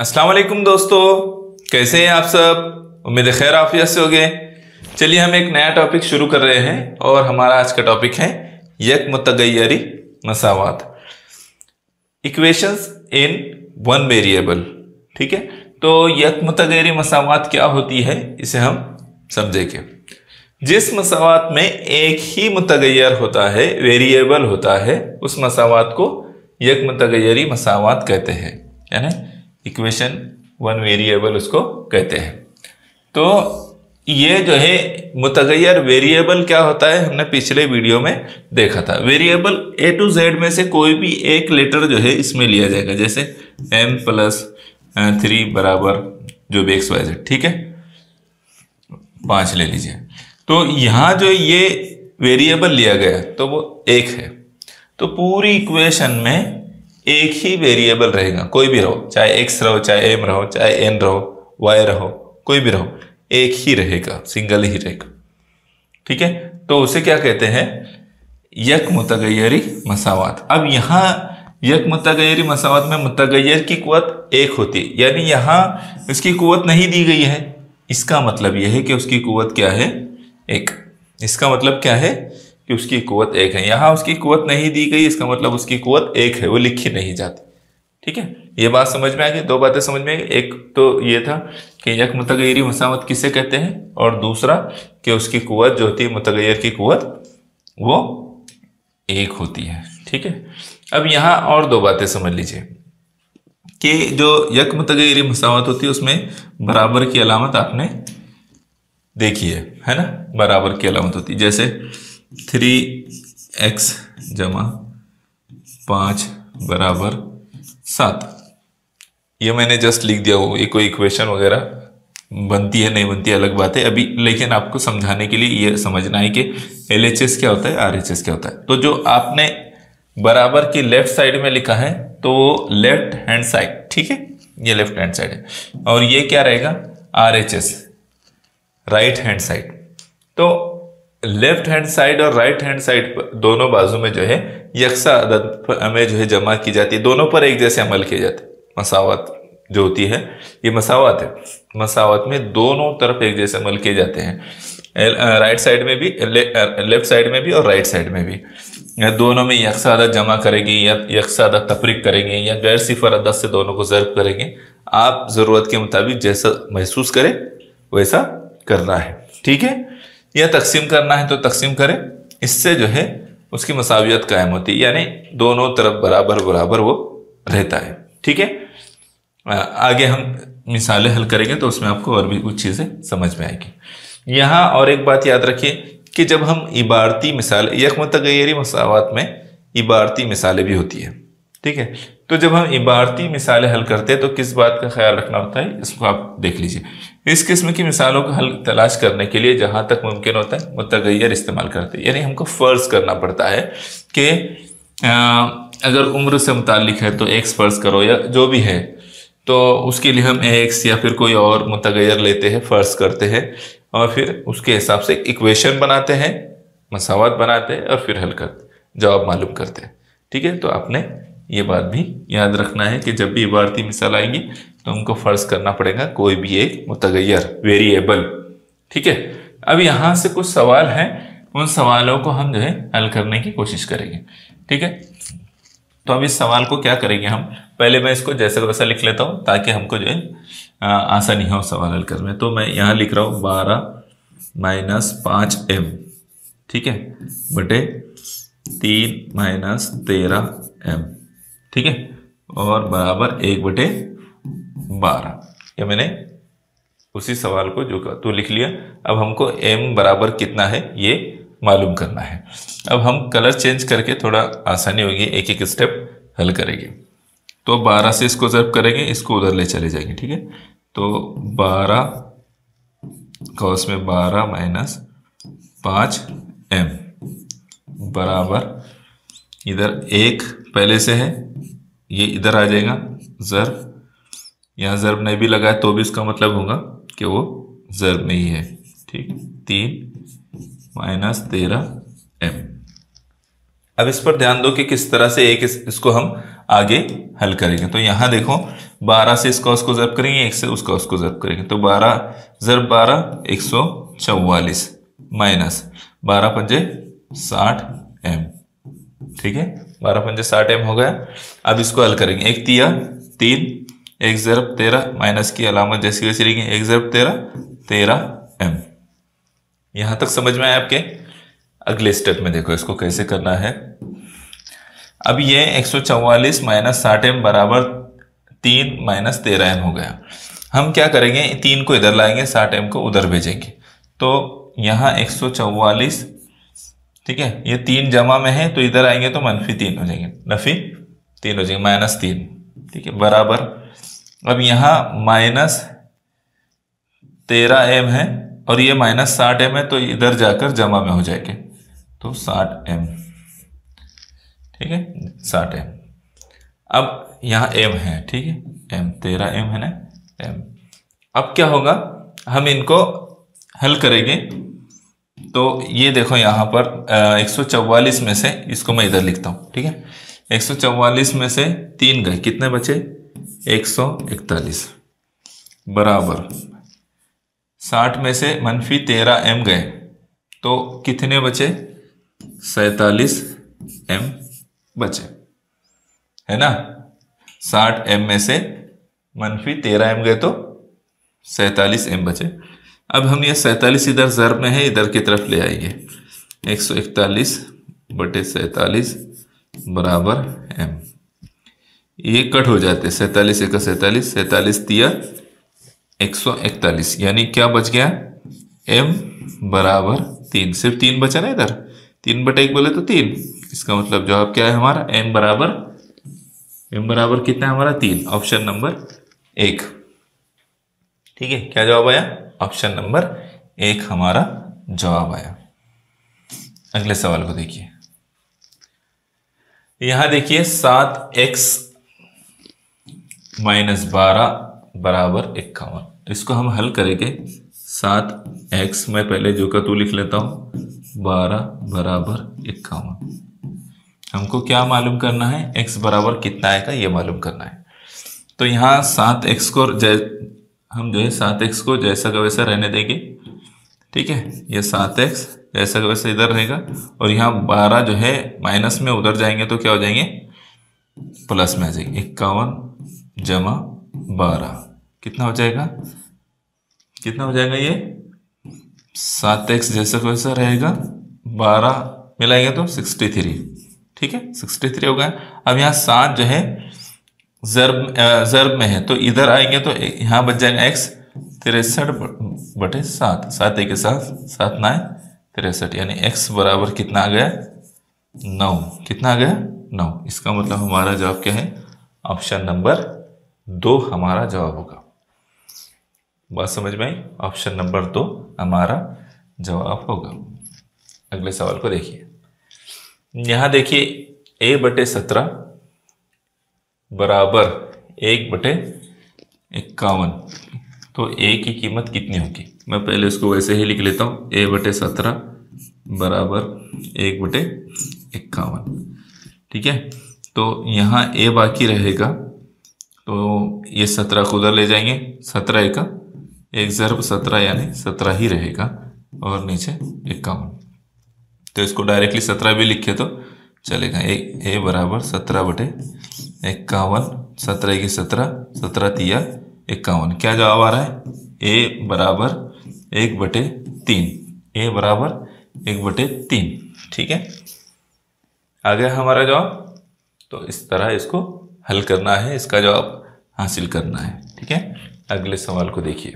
अस्सलाम वालेकुम दोस्तों, कैसे हैं आप सब। उम्मीद है खैर आफियत से होंगे। चलिए हम एक नया टॉपिक शुरू कर रहे हैं और हमारा आज का टॉपिक है यक मुतगय्यरी मसावात, इक्वेशंस इन वन वेरिएबल। ठीक है, तो यक मुतगय्यरी मसावात क्या होती है इसे हम समझेंगे। जिस मसावात में एक ही मुतगय्यर होता है, वेरिएबल होता है, उस मसावात को यक मुतगय्यरी मसावात कहते हैं, यानी इक्वेशन वन वेरिएबल उसको कहते हैं। तो ये जो है मुतगय्यर वेरिएबल क्या होता है हमने पिछले वीडियो में देखा था। वेरिएबल A to Z में से कोई भी एक लेटर जो है इसमें लिया जाएगा, जैसे m+3 बराबर जो भी XYZ, ठीक है, 5 ले लीजिए। तो यहाँ जो ये वेरिएबल लिया गया तो वो एक है, तो पूरी इक्वेशन में एक ही वेरिएबल रहेगा, कोई भी रहो, चाहे x रहो, चाहे m रहो, चाहे n रहो, y रहो, कोई भी रहो, एक ही रहेगा, सिंगल ही रहेगा। ठीक है, तो उसे क्या कहते हैं, यक मुतगय्यरी मसावात। अब यहाँ यक मुतगय्यरी मसावात में मुतगय्यर की कुव्वत एक होती है, यानी यहाँ इसकी कुव्वत नहीं दी गई है, इसका मतलब यह है कि उसकी कुव्वत क्या है, एक। इसका मतलब क्या है कि उसकी कुव्वत एक है। यहाँ उसकी कुव्वत नहीं दी गई, इसका मतलब उसकी कुव्वत एक है, वो लिखी नहीं जाती। ठीक है, ये बात समझ में आ गई। दो बातें समझ में आ गई। एक तो ये था कि यक मुतगय्यरी मसावत किसे कहते हैं, और दूसरा कि उसकी कुव्वत जो होती है, मुतगय्यर की कुव्वत, वो एक होती है। ठीक है, अब यहाँ और दो बातें समझ लीजिए कि जो यक मुतगय्यरी मसावत होती है उसमें बराबर की अलामत आपने देखी है ना, बराबर की अलामत होती है। जैसे 3x जमा 5 बराबर 7, ये मैंने जस्ट लिख दिया हो। ये कोई इक्वेशन वगैरह बनती है नहीं बनती है अलग बात है अभी, लेकिन आपको समझाने के लिए ये समझना है कि LHS क्या होता है, RHS क्या होता है। तो जो आपने बराबर की लेफ्ट साइड में लिखा है तो वो लेफ्ट हैंड साइड, ठीक है, ये लेफ्ट हैंड साइड है, और ये क्या रहेगा, RHS, राइट हैंड साइड। तो लेफ्ट हैंड साइड और राइट हैंड साइड पर दोनों बाजू में जो है यकसा अदद में जो है जमा की जाती है, दोनों पर एक जैसे अमल किए जाते हैं। मसावत जो होती है ये मसावत है, मसावत में दोनों तरफ एक जैसे अमल किए जाते हैं, राइट साइड में भी, लेफ्ट साइड में भी और राइट साइड में भी। दोनों में यकसा अदद जमा करेंगे या यकसा अदद तफरीक करेंगे या गैर सिफर अदद से दोनों को ज़र्ब करेंगे। आप ज़रूरत के मुताबिक जैसा महसूस करें वैसा करना है। ठीक है, या तकसीम करना है तो तकसीम करें, इससे जो है उसकी मसावियत कायम होती है, यानी दोनों तरफ बराबर बराबर वो रहता है। ठीक है, आगे हम मिसालें हल करेंगे तो उसमें आपको और भी कुछ चीज़ें समझ में आएगी। यहाँ और एक बात याद रखिए कि जब हम इबारती मिसाल, यक मुतगय्यरी मसावात में इबारती मिसालें भी होती है। ठीक है, तो जब हम इबारती मिसालें हल करते हैं तो किस बात का ख्याल रखना होता है, इसको आप देख लीजिए। इस किस्म की मिसालों का हल तलाश करने के लिए जहाँ तक मुमकिन होता है मुतगय्यर इस्तेमाल करते हैं, यानी हमको फ़र्ज़ करना पड़ता है कि अगर उम्र से मुतालिक है तो x फ़र्ज़ करो या जो भी है, तो उसके लिए हम x या फिर कोई और मुतगय्यर लेते हैं, फ़र्ज़ करते हैं, और फिर उसके हिसाब से इक्वेशन बनाते हैं, मसावत बनाते हैं, और फिर हल करते, जवाब मालूम करते हैं। ठीक है, तो आपने ये बात भी याद रखना है कि जब भी इबारती मिसाल आएंगी तो हमको फ़र्ज़ करना पड़ेगा कोई भी एक मुतगय्यर वेरिएबल। ठीक है, अब यहाँ से कुछ सवाल हैं, उन सवालों को हम जो है हल करने की कोशिश करेंगे। ठीक है, तो अब इस सवाल को क्या करेंगे हम, पहले मैं इसको जैसे वैसा लिख लेता हूँ ताकि हमको जो है आसानी हो सवाल हल करने में। तो मैं यहाँ लिख रहा हूँ 12 - 5m, ठीक है, बटे 3 - 13m, ठीक है, और बराबर 1/12। ये मैंने उसी सवाल को जो का तो लिख लिया। अब हमको m बराबर कितना है ये मालूम करना है। अब हम कलर चेंज करके थोड़ा आसानी होगी, एक एक स्टेप हल करेंगे। तो 12 से इसको ज़र्ब करेंगे, इसको उधर ले चले जाएंगे। ठीक है, तो 12 cos में 12 - 5m बराबर, इधर 1 पहले से है, ये इधर आ जाएगा ज़र्ब, यहाँ ज़र्ब नहीं भी लगा तो भी इसका मतलब होगा कि वो ज़र्ब में ही है। ठीक, 3 - 13m। अब इस पर ध्यान दो कि किस तरह से एक इसको हम आगे हल करेंगे। तो यहाँ देखो 12 से इसका उसको ज़रब करेंगे, 1 से उसका उसको ज़रब करेंगे, तो 12 ज़रब 12 144 माइनस 12 पंजे 60 m। ठीक है, 12 पंजे 60 m हो गया। अब इसको हल करेंगे, 1 तिया 3, 1 ज़रब 13 माइनस की अलामत जैसी वैसी रहेगी, 1 ज़रब 13 m। यहां तक समझ में आया आपके? अगले स्टेप में देखो इसको कैसे करना है। अब ये 144 माइनस 60m बराबर 3 माइनस 13m हो गया। हम क्या करेंगे, 3 को इधर लाएंगे, 60m को उधर भेजेंगे। तो यहाँ 144, ठीक है, ये 3 जमा में है तो इधर आएंगे तो -3 हो जाएंगे, -3 हो जाएंगे, -3, ठीक है, बराबर। अब यहाँ -13m है और ये -60m है तो इधर जाकर जमा में हो जाएंगे, तो 60m, ठीक है, 60m। अब यहाँ m है, ठीक है, m 13m है ना, m। अब क्या होगा, हम इनको हल करेंगे। तो ये देखो यहाँ पर 144 में से, इसको मैं इधर लिखता हूँ, ठीक है, 144 में से 3 गए, कितने बचे, 141 बराबर 60 में से -13m गए तो कितने बचे, 47m बचे, है ना। 60m में से -13m गए तो 47m बचे। अब हम ये 47 इधर ज़रब में है, इधर की तरफ ले आएंगे, 141 बटे 47 बराबर m। ये कट हो जाते, 47 एक 47, 47 तिया 141, यानी क्या बच गया, m बराबर 3। सिर्फ 3 बचा ना इधर, 3 बटे 1 बोले तो 3। इसका मतलब जवाब क्या है हमारा, m बराबर कितना है हमारा, 3। ऑप्शन नंबर 1, ठीक है। क्या जवाब आया, ऑप्शन नंबर 1 हमारा जवाब आया। अगले सवाल को देखिए, यहां देखिए 7x माइनस 12 बराबर 51। इसको हम हल करेंगे। 7x मैं पहले जो का तू लिख लेता हूं, 12 बराबर 51। हमको क्या मालूम करना है, x बराबर कितना आएगा ये मालूम करना है। तो यहाँ 7x को हम जो है 7x को जैसा का वैसा रहने देंगे, ठीक है। ये 7x जैसा का वैसा इधर रहेगा और यहाँ 12 जो है माइनस में उधर जाएंगे तो क्या हो जाएंगे, प्लस में आ जाएंगे। 51 जमा 12 कितना हो जाएगा, कितना हो जाएगा, ये 7x जैसा का वैसा रहेगा, 12 मिलाएंगे तो 63, ठीक है, 63 हो गया। अब यहाँ 7 जो है ज़रब में है तो इधर आएंगे तो यहाँ बच जाएगा x 63 बटे 7, 7 एक के साथ 7 9 63, यानी x बराबर कितना आ गया, 9। कितना आ गया, 9। इसका मतलब हमारा जवाब क्या है, ऑप्शन नंबर 2 हमारा जवाब होगा। बात समझ में आई, ऑप्शन नंबर 2 हमारा जवाब होगा। अगले सवाल को देखिए, यहां देखिए a बटे 17 बराबर 1 बटे 51, तो a की कीमत कितनी होगी। मैं पहले इसको वैसे ही लिख लेता हूँ, a बटे 17 बराबर 1 बटे 51, ठीक है। तो यहाँ a बाकी रहेगा तो ये 17 को उधर ले जाएंगे, 17 का 1 ज़रब 17 यानी 17 ही रहेगा और नीचे 51। तो इसको डायरेक्टली 17 भी लिखे तो चलेगा। a बराबर 17 बटे 51, 17 की 17, 17 तिया 51। क्या जवाब आ रहा है, a बराबर 1 बटे 3, a बराबर 1 बटे 3, ठीक है। आ गया हमारा जवाब। तो इस तरह इसको हल करना है, इसका जवाब हासिल करना है, ठीक है। अगले सवाल को देखिए,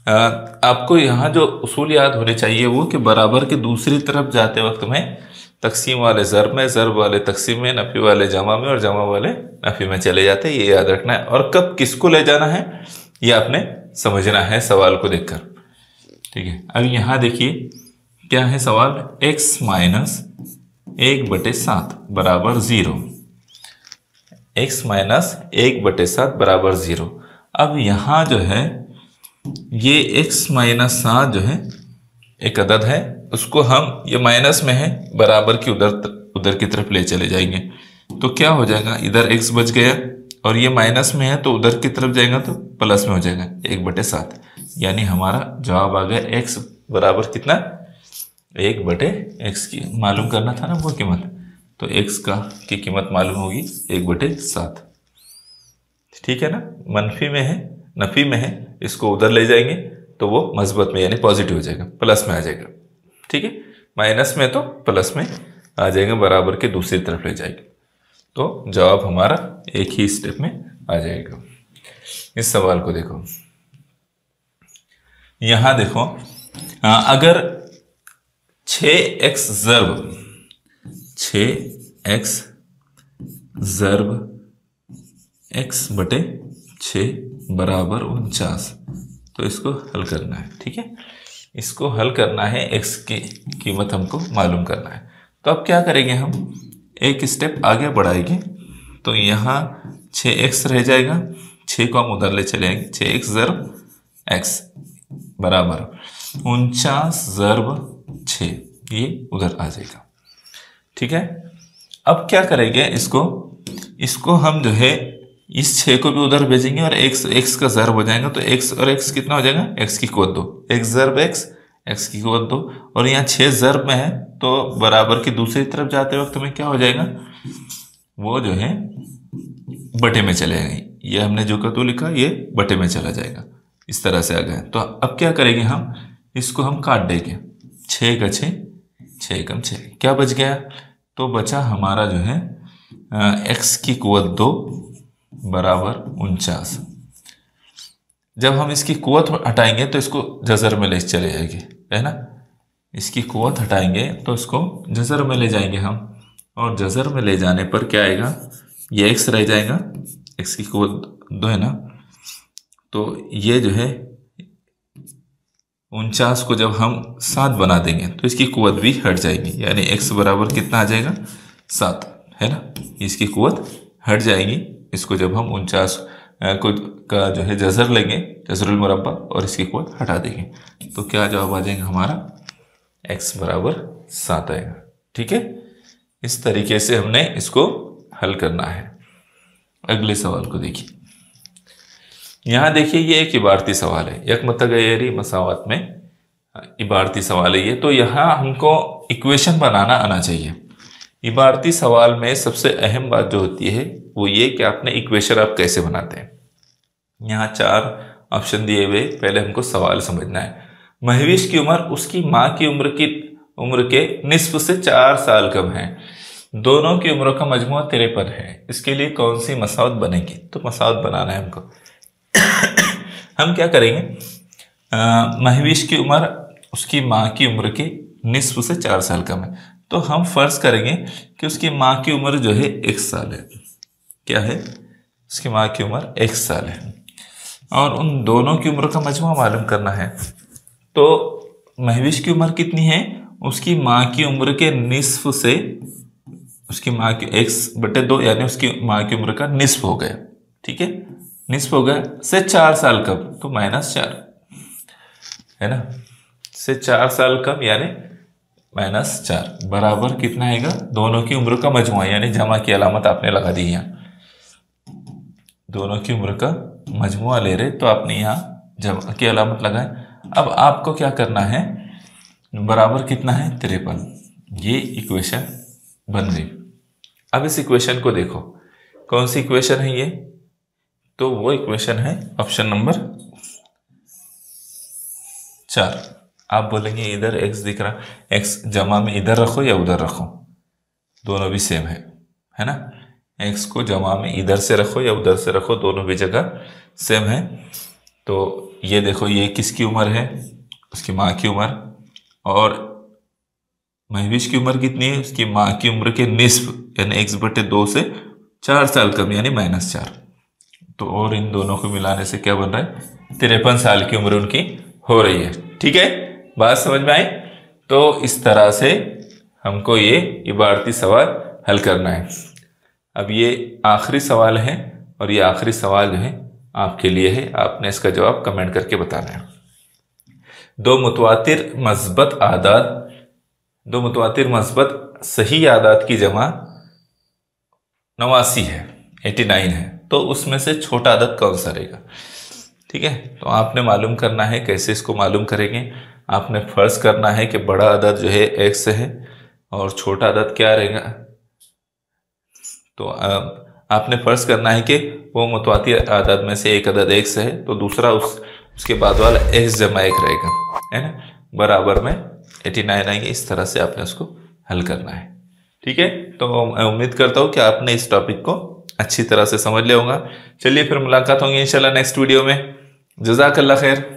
आपको यहाँ जो उसूल याद होने चाहिए वो कि बराबर के दूसरी तरफ जाते वक्त में तकसीम वाले ज़रब में, ज़रब वाले तकसीम में, नफ़ी वाले जमा में और जमा वाले नफ़ी में चले जाते हैं, ये याद रखना है। और कब किसको ले जाना है ये आपने समझना है सवाल को देखकर, ठीक है। अब यहाँ देखिए क्या है सवाल, x माइनस 1 बटे 7 बराबर 0, x माइनस 1 बटे 7 बराबर 0। अब यहाँ जो है ये x माइनस 7 जो है एक अदद है, उसको हम ये माइनस में है बराबर की उधर की तरफ ले चले जाएंगे। तो क्या हो जाएगा, इधर x बच गया और ये माइनस में है तो उधर की तरफ जाएगा तो प्लस में हो जाएगा 1/7। यानी हमारा जवाब आ गया x बराबर कितना, 1/x की मालूम करना था ना वो कीमत, तो x की कीमत मालूम होगी 1/7। ठीक है ना, मनफी में है, नफी में है, इसको उधर ले जाएंगे तो वो मस्बत में यानी पॉजिटिव हो जाएगा, प्लस में आ जाएगा। ठीक है, माइनस में तो प्लस में आ जाएगा, बराबर के दूसरी तरफ ले जाएगा, तो जवाब हमारा एक ही स्टेप में आ जाएगा। इस सवाल को देखो, यहां देखो, अगर 6x ज़र्ब x/6 बराबर 49, तो इसको हल करना है। ठीक है, इसको हल करना है, x की कीमत हमको मालूम करना है। तो अब क्या करेंगे, हम एक स्टेप आगे बढ़ाएंगे, तो यहाँ 6x रह जाएगा, 6 को हम उधर ले चलेंगे, 6x ज़र्ब x बराबर 49 ज़र्ब 6, ये उधर आ जाएगा। ठीक है, अब क्या करेंगे, इसको हम जो है इस 6 को भी उधर भेजेंगे और x का ज़र्ब हो जाएगा, तो x और x कितना हो जाएगा, x की कुवत 2, x ज़र्ब x की कुवत 2, और यहाँ 6 ज़र्ब में है तो बराबर की दूसरी तरफ जाते वक्त में क्या हो जाएगा, वो जो है बटे में चले जाएंगे। ये हमने जो का तो लिखा, ये बटे में चला जाएगा, इस तरह से आ गया। तो अब क्या करेंगे, हम इसको हम काट देंगे, 6 का 6, 6 कम 6, क्या बच गया, तो बचा हमारा जो है x की कुवत 2 बराबर 49। जब हम इसकी कुवत हटाएंगे तो इसको जज़र में ले चले जाएंगे, है ना, इसकी कुवत हटाएंगे तो इसको जज़र में ले जाएंगे हम, और जज़र में ले जाने पर क्या आएगा, ये x रह जाएगा, x की कुवत 2 है ना, तो ये जो है 49 को जब हम 7 बना देंगे तो इसकी कुवत भी हट जाएगी, यानी x बराबर कितना आ जाएगा, 7, है ना, इसकी कुवत हट जाएगी। इसको जब हम 49 का जो है जज़र लेंगे, जज़रुल मुरब्बा, और इसकी कुवत हटा देंगे, तो क्या जवाब आ जाएगा हमारा, x बराबर 7 आएगा। ठीक है, इस तरीके से हमने इसको हल करना है। अगले सवाल को देखिए, यहाँ देखिए, ये एक इबारती सवाल है, यक मतगय्यरी मसावत में इबारती सवाल है ये, तो यहाँ हमको इक्वेशन बनाना आना चाहिए। इबारती सवाल में सबसे अहम बात जो होती है वो ये कि आपने इक्वेशन आप कैसे बनाते हैं। यहाँ 4 ऑप्शन दिए हुए, पहले हमको सवाल समझना है। महविश की उम्र उसकी माँ की उम्र के निस्फ से 4 साल कम है, दोनों की उम्रों का मजमुआ 53 है, इसके लिए कौन सी मसावत बनेगी, तो मसावत बनाना है हमको। हम क्या करेंगे, महविश की उम्र उसकी माँ की उम्र के निस्फ से 4 साल कम है, तो हम फर्ज करेंगे कि उसकी माँ की उम्र जो है 1 साल है। क्या है, उसकी माँ की उम्र 1 साल है, और उन दोनों की उम्र का मजमुआ मालूम करना है। तो महविश की उम्र कितनी है, उसकी माँ की उम्र के निस्फ से, उसकी माँ की x/2 यानी उसकी माँ की उम्र का निस्फ हो गया। ठीक है, निस्फ हो गया से 4 साल कम, तो -4, है ना, से 4 साल कम यानी -4 बराबर कितना आएगा, दोनों की उम्र का मजमुआ, यानी जमा की अलामत आपने लगा दी यहाँ, दोनों की उम्र का मजमुआ ले रहे तो आपने यहाँ जमा की अलामत लगाए। अब आपको क्या करना है, बराबर कितना है, 53, ये इक्वेशन बन गई। अब इस इक्वेशन को देखो, कौन सी इक्वेशन है ये, तो वो इक्वेशन है ऑप्शन नंबर 4। आप बोलेंगे इधर x दिख रहा, x जमा में इधर रखो या उधर रखो, दोनों भी सेम है ना, x को जमा में इधर से रखो या उधर से रखो, दोनों भी जगह सेम है। तो ये देखो, ये किसकी उम्र है, उसकी माँ की उम्र, और महविश की उम्र कितनी है, उसकी माँ की उम्र के निस्फ यानी x/2 से 4 साल कम यानी -4, तो और इन दोनों को मिलाने से क्या बन रहा है, 53 साल की उम्र उनकी हो रही है। ठीक है, बात समझ में आई। तो इस तरह से हमको ये इबारती सवाल हल करना है। अब ये आखिरी सवाल है, और ये आखिरी सवाल जो है आपके लिए है, आपने इसका जवाब कमेंट करके बताना है। दो मुतवातिर मस्बत सही आदात की जमा 89 है, 89 है, तो उसमें से छोटा अदद कौन सा रहेगा। ठीक है, तो आपने मालूम करना है। कैसे इसको मालूम करेंगे, आपने फर्ज करना है कि बड़ा अदद जो है x है और छोटा अदद क्या रहेगा। तो आपने फर्ज करना है कि वो मुतवाती अदद में से एक अदद x है, तो दूसरा उसके बाद वाला x जमा 1 रहेगा, है ना, बराबर में 89 आएंगे। इस तरह से आपने उसको हल करना है। ठीक है, तो मैं उम्मीद करता हूँ कि आपने इस टॉपिक को अच्छी तरह से समझ लिया होगा। चलिए फिर मुलाकात होंगी इंशाल्लाह नेक्स्ट वीडियो में। जज़ाकल्लाह खैर।